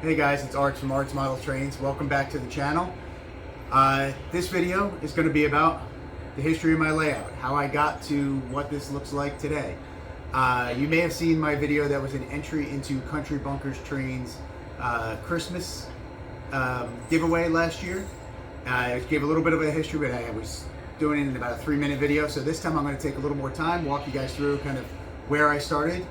Hey guys, it's Arts from Arts Model Trains. Welcome back to the channel. This video is going to be about the history of my layout, how I got to what this looks like today. You may have seen my video that was an entry into Country Bunkers Trains Christmas giveaway last year. I gave a little bit of a history, but I was doing it in about a 3-minute video. So this time I'm going to take a little more time, walk you guys through kind of where I started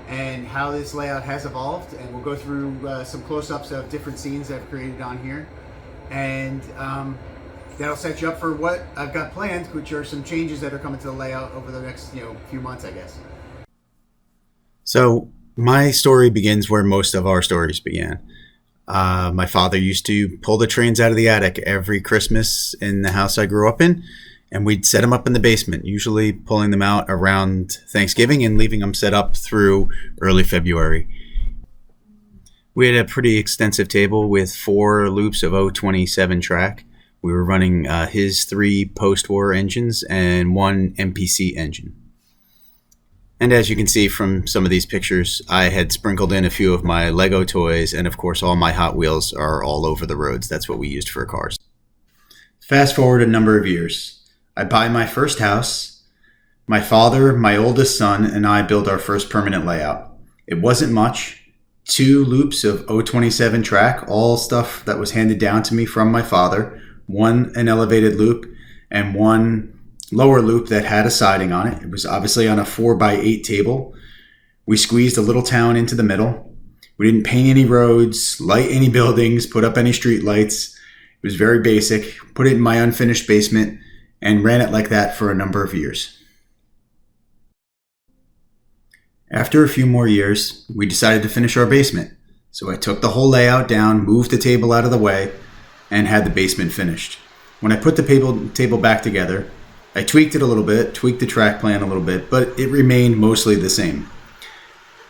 and how this layout has evolved, and we'll go through some close-ups of different scenes I've created on here, and that'll set you up for what I've got planned, which are some changes that are coming to the layout over the next few months, I guess. So my story begins where most of our stories began. My father used to pull the trains out of the attic every Christmas in the house I grew up in, and we'd set them up in the basement, usually pulling them out around Thanksgiving and leaving them set up through early February. We had a pretty extensive table with 4 loops of 027 track. We were running his 3 post-war engines and 1 MPC engine. And as you can see from some of these pictures, I had sprinkled in a few of my Lego toys, and of course all my Hot Wheels are all over the roads. That's what we used for cars. Fast forward a number of years. I buy my first house. My father, my oldest son, and I build our first permanent layout. It wasn't much. 2 loops of 027 track, all stuff that was handed down to me from my father. 1 an elevated loop and 1 lower loop that had a siding on it. It was obviously on a 4x8 table. We squeezed a little town into the middle. We didn't paint any roads, light any buildings, put up any street lights. It was very basic. Put it in my unfinished basement and ran it like that for a number of years. After a few more years, we decided to finish our basement. So I took the whole layout down, moved the table out of the way, and had the basement finished. When I put the table back together, I tweaked it a little bit, tweaked the track plan a little bit, but it remained mostly the same.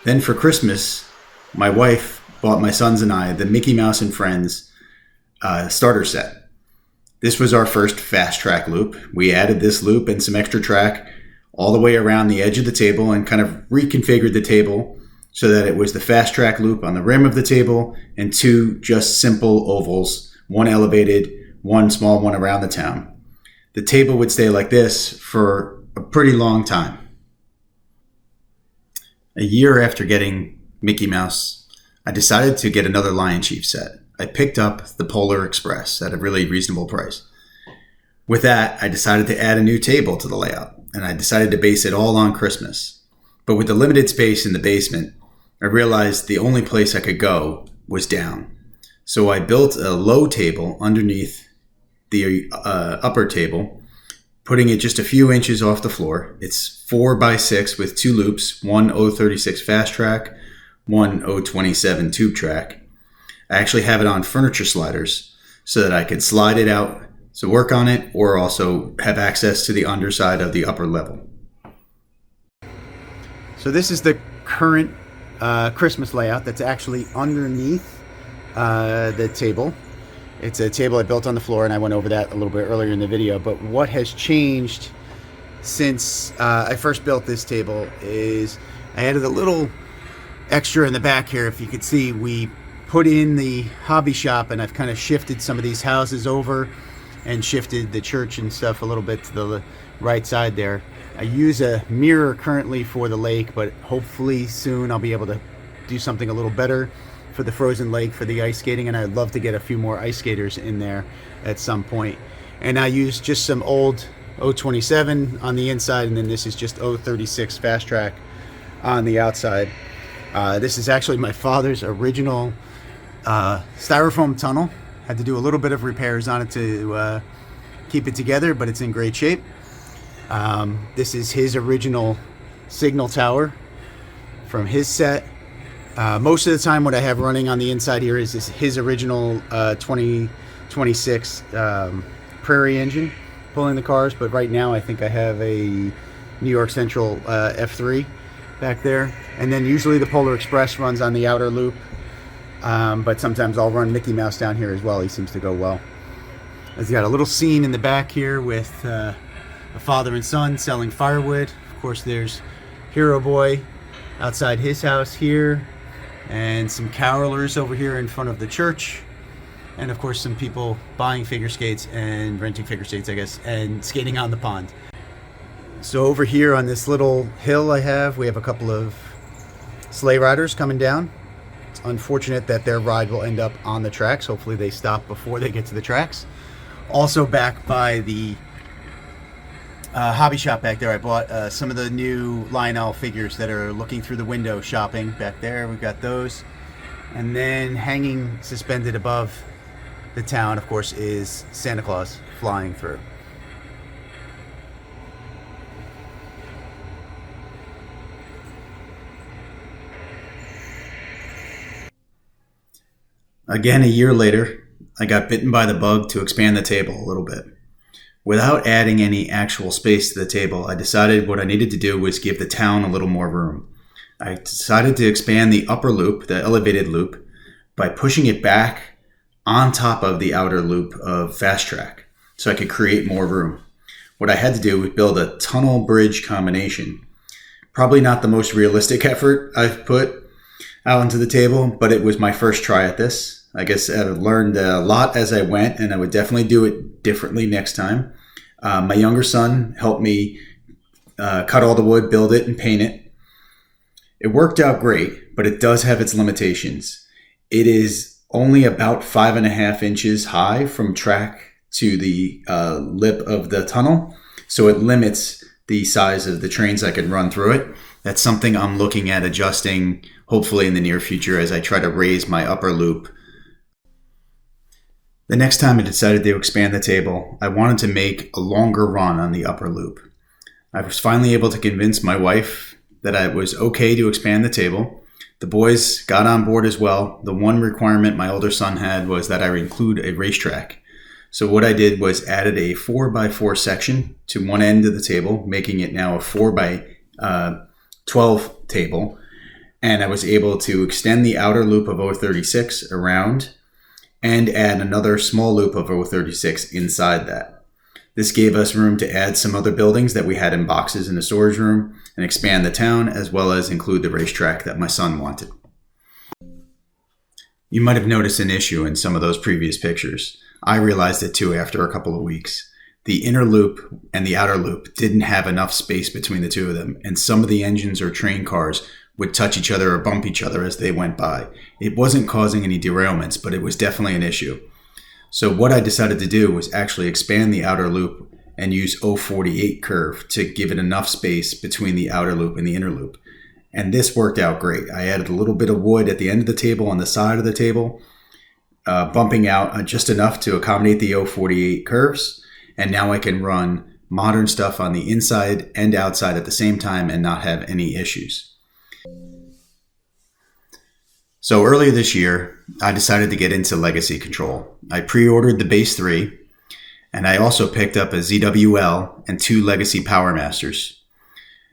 Then for Christmas, my wife bought my sons and I the Mickey Mouse and Friends starter set. This was our first fast track loop. We added this loop and some extra track all the way around the edge of the table and kind of reconfigured the table so that it was the fast track loop on the rim of the table and 2 just simple ovals, 1 elevated, 1 small one around the town. The table would stay like this for a pretty long time. A year after getting Mickey Mouse, I decided to get another Lion Chief set. I picked up the Polar Express at a really reasonable price. With that, I decided to add a new table to the layout, and I decided to base it all on Christmas. But with the limited space in the basement, I realized the only place I could go was down. So I built a low table underneath the upper table, putting it just a few inches off the floor. It's 4x6 with 2 loops, 1 036 fast track, 1 027 tube track. I actually have it on furniture sliders so that I could slide it out to work on it or also have access to the underside of the upper level. So this is the current Christmas layout that's actually underneath the table. It's a table I built on the floor, and I went over that a little bit earlier in the video. But what has changed since I first built this table is I added a little extra in the back here. If you could see, we put in the hobby shop, and I've kind of shifted some of these houses over and shifted the church and stuff a little bit to the right side there. I use a mirror currently for the lake, but hopefully soon I'll be able to do something a little better for the frozen lake for the ice skating, and I'd love to get a few more ice skaters in there at some point. And I use just some old 027 on the inside, and then this is just 036 fast track on the outside. This is actually my father's original styrofoam tunnel. Had to do a little bit of repairs on it to keep it together, but it's in great shape. This is his original signal tower from his set. Most of the time what I have running on the inside here is his original 2026 Prairie engine pulling the cars, but right now I think I have a New York Central F3 back there. And then usually the Polar Express runs on the outer loop, but sometimes I'll run Mickey Mouse down here as well. He seems to go well. He's got a little scene in the back here with a father and son selling firewood. Of course, there's Hero Boy outside his house here. and some carolers over here in front of the church, and of course some people buying figure skates and renting figure skates, I guess, and skating on the pond. So over here on this little hill we have a couple of sleigh riders coming down. It's unfortunate that their ride will end up on the tracks. Hopefully they stop before they get to the tracks. Also back by the hobby shop back there, I bought some of the new Lionel figures that are looking through the window shopping back there. We've got those. And then hanging suspended above the town, of course, is Santa Claus flying through. Again, a year later, I got bitten by the bug to expand the table a little bit. Without adding any actual space to the table, I decided what I needed to do was give the town a little more room. I decided to expand the upper loop, the elevated loop, by pushing it back on top of the outer loop of Fast Track so I could create more room. What I had to do was build a tunnel bridge combination. Probably not the most realistic effort I've put out into the table, but it was my first try at this. I guess I learned a lot as I went, and I would definitely do it differently next time. My younger son helped me cut all the wood, build it, and paint it. It worked out great, but it does have its limitations. It is only about 5.5 inches high from track to the lip of the tunnel, so it limits the size of the trains I can run through it. That's something I'm looking at adjusting, hopefully in the near future, as I try to raise my upper loop. The next time I decided to expand the table, I wanted to make a longer run on the upper loop. I was finally able to convince my wife that it was okay to expand the table. The boys got on board as well. The one requirement my older son had was that I include a racetrack. So what I did was added a 4x4 section to one end of the table, making it now a 4x12 table. And I was able to extend the outer loop of 036 around and add another small loop of 036 inside that. This gave us room to add some other buildings that we had in boxes in the storage room and expand the town, as well as include the racetrack that my son wanted. You might have noticed an issue in some of those previous pictures. I realized it too after a couple of weeks. The inner loop and the outer loop didn't have enough space between the two of them, and some of the engines or train cars would touch each other or bump each other as they went by. It wasn't causing any derailments, but it was definitely an issue. So what I decided to do was actually expand the outer loop and use 048 curve to give it enough space between the outer loop and the inner loop. And this worked out great. I added a little bit of wood at the end of the table, on the side of the table, bumping out just enough to accommodate the 048 curves. And now I can run modern stuff on the inside and outside at the same time and not have any issues. So earlier this year, I decided to get into legacy control. I pre-ordered the Base 3, and I also picked up a ZWL and 2 Legacy Power Masters.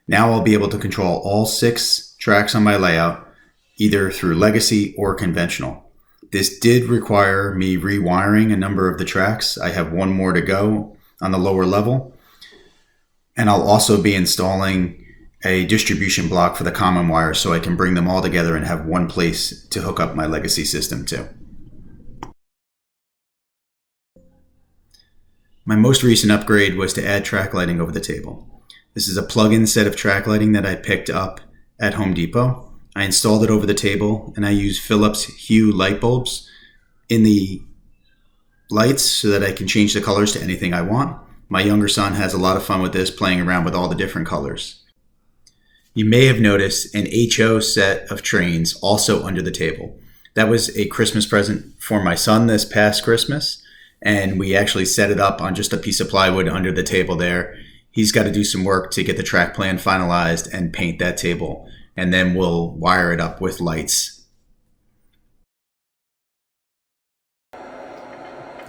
Now I'll be able to control all 6 tracks on my layout, either through legacy or conventional. This did require me rewiring a number of the tracks. I have one more to go on the lower level, and I'll also be installing a distribution block for the common wire so I can bring them all together and have one place to hook up my legacy system to. My most recent upgrade was to add track lighting over the table. This is a plug-in set of track lighting that I picked up at Home Depot. I installed it over the table, and I use Philips Hue light bulbs in the lights so that I can change the colors to anything I want. My younger son has a lot of fun with this, playing around with all the different colors. You may have noticed an HO set of trains also under the table. That was a Christmas present for my son this past Christmas, and we actually set it up on just a piece of plywood under the table there. He's got to do some work to get the track plan finalized and paint that table, and then we'll wire it up with lights.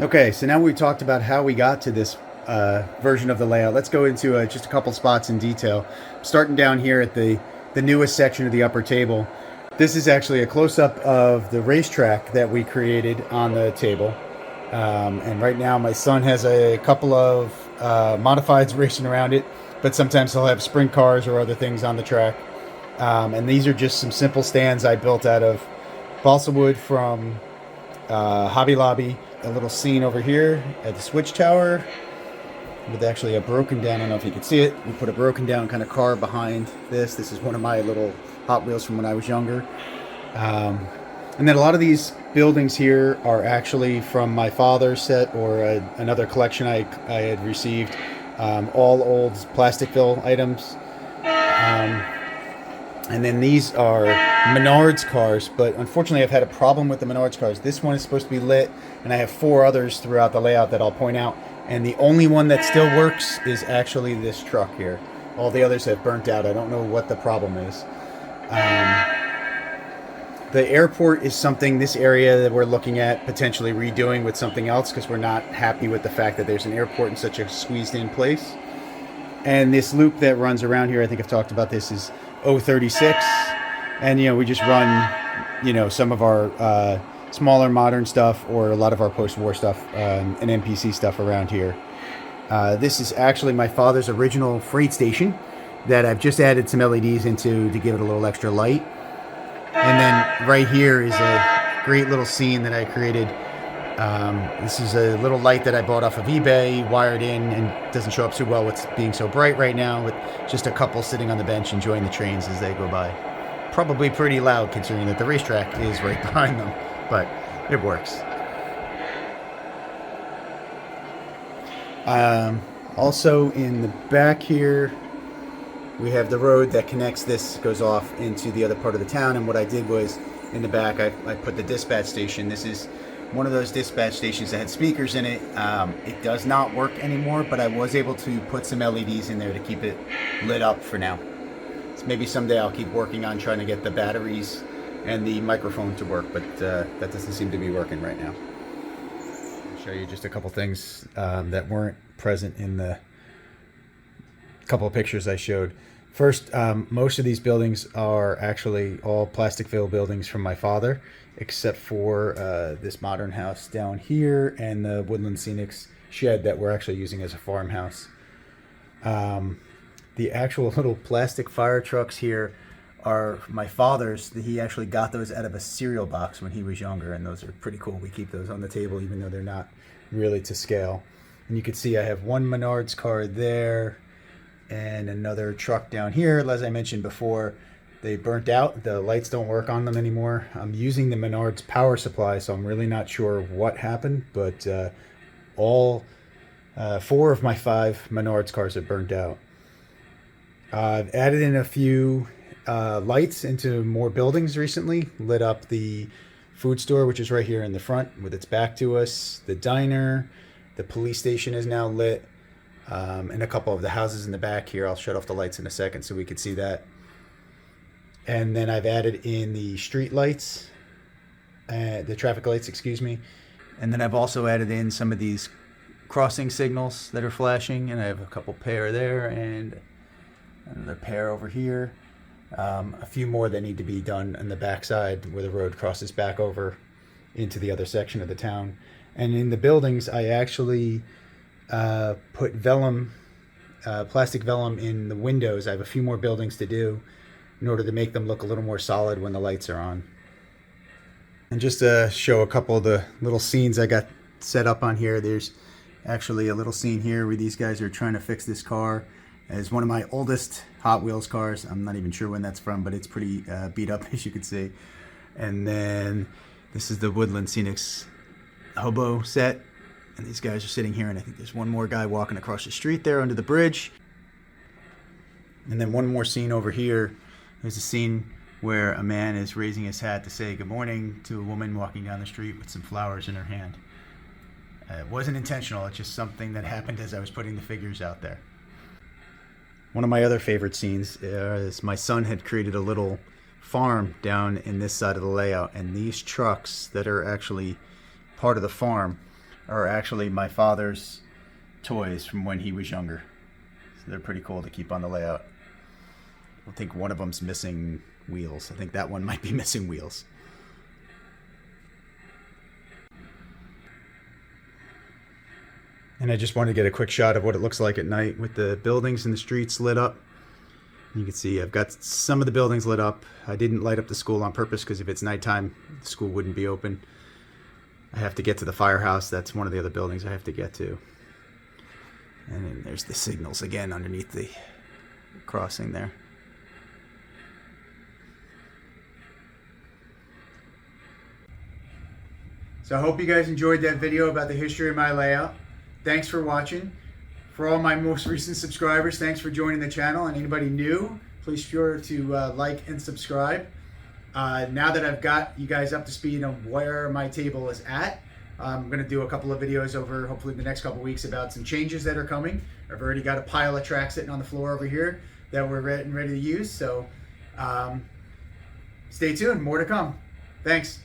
Okay, so now we've talked about how we got to this version of the layout. Let's go into just a couple spots in detail. Starting down here at the newest section of the upper table. This is actually a close-up of the racetrack that we created on the table. And right now my son has a couple of modifieds racing around it, but sometimes he'll have sprint cars or other things on the track. And these are just some simple stands I built out of balsa wood from Hobby Lobby. A little scene over here at the switch tower with actually a broken down, I don't know if you can see it, we put a broken down kind of car behind this. This is one of my little Hot Wheels from when I was younger. And then a lot of these buildings here are actually from my father's set or another collection I had received. All old plastic fill items. And then these are Menards cars, but unfortunately I've had a problem with the Menards cars. This one is supposed to be lit, and I have 4 others throughout the layout that I'll point out. And the only one that still works is actually this truck here. All the others have burnt out. I don't know what the problem is. The airport is something, this area that we're looking at potentially redoing with something else, because we're not happy with the fact that there's an airport in such a squeezed in place. And this loop that runs around here, I think I've talked about this, is 036. And, we just run, some of our smaller modern stuff or a lot of our post-war stuff and NPC stuff around here. This is actually my father's original freight station that I've just added some LEDs into to give it a little extra light. And then right here is a great little scene that I created. This is a little light that I bought off of eBay, wired in, and doesn't show up so well with being so bright right now, with just a couple sitting on the bench enjoying the trains as they go by. Probably pretty loud considering that the racetrack is right behind them, but it works. Also in the back here, we have the road that connects this, goes off into the other part of the town. And what I did was, in the back, I put the dispatch station. This is one of those dispatch stations that had speakers in it. It does not work anymore, but I was able to put some LEDs in there to keep it lit up for now. So maybe someday I'll keep working on trying to get the batteries and the microphone to work, but that doesn't seem to be working right now. I'll show you just a couple things that weren't present in the couple of pictures I showed. First, most of these buildings are actually all plastic fill buildings from my father, except for this modern house down here and the Woodland Scenics shed that we're actually using as a farmhouse. The actual little plastic fire trucks here are my father's. He actually got those out of a cereal box when he was younger, and those are pretty cool. We keep those on the table even though they're not really to scale. And you can see I have one Menards car there and another truck down here. As I mentioned before, they burnt out. The lights don't work on them anymore. I'm using the Menards power supply, so I'm really not sure what happened, but all 4 of my 5 Menards cars are burnt out. I've added in a few lights into more buildings recently. Lit up the food store, which is right here in the front with its back to us. The diner, the police station is now lit. And a couple of the houses in the back here. I'll shut off the lights in a second so we can see that. And then I've added in the street lights, the traffic lights, excuse me. And then I've also added in some of these crossing signals that are flashing, and I have a couple pair there and another pair over here. A few more that need to be done on the backside where the road crosses back over into the other section of the town. And in the buildings, I actually put vellum, plastic vellum in the windows. I have a few more buildings to do in order to make them look a little more solid when the lights are on. And just to show a couple of the little scenes I got set up on here, there's actually a little scene here where these guys are trying to fix this car. It's one of my oldest Hot Wheels cars. I'm not even sure when that's from, but it's pretty beat up, as you can see. And then this is the Woodland Scenics hobo set. And these guys are sitting here, and I think there's one more guy walking across the street there under the bridge. And then one more scene over here. There's a scene where a man is raising his hat to say good morning to a woman walking down the street with some flowers in her hand. It wasn't intentional. It's just something that happened as I was putting the figures out there. One of my other favorite scenes is my son had created a little farm down in this side of the layout, and these trucks that are actually part of the farm are actually my father's toys from when he was younger. So they're pretty cool to keep on the layout. I think one of them's missing wheels. I think that one might be missing wheels. And I just wanted to get a quick shot of what it looks like at night with the buildings and the streets lit up. You can see I've got some of the buildings lit up. I didn't light up the school on purpose because if it's nighttime, the school wouldn't be open. I have to get to the firehouse. That's one of the other buildings I have to get to. And then there's the signals again underneath the crossing there. So I hope you guys enjoyed that video about the history of my layout. Thanks for watching. For all my most recent subscribers, thanks for joining the channel. And anybody new, please be sure to like and subscribe. Now that I've got you guys up to speed on where my table is at, I'm going to do a couple of videos over hopefully the next couple of weeks about some changes that are coming. I've already got a pile of tracks sitting on the floor over here that we're ready to use. So stay tuned, more to come. Thanks.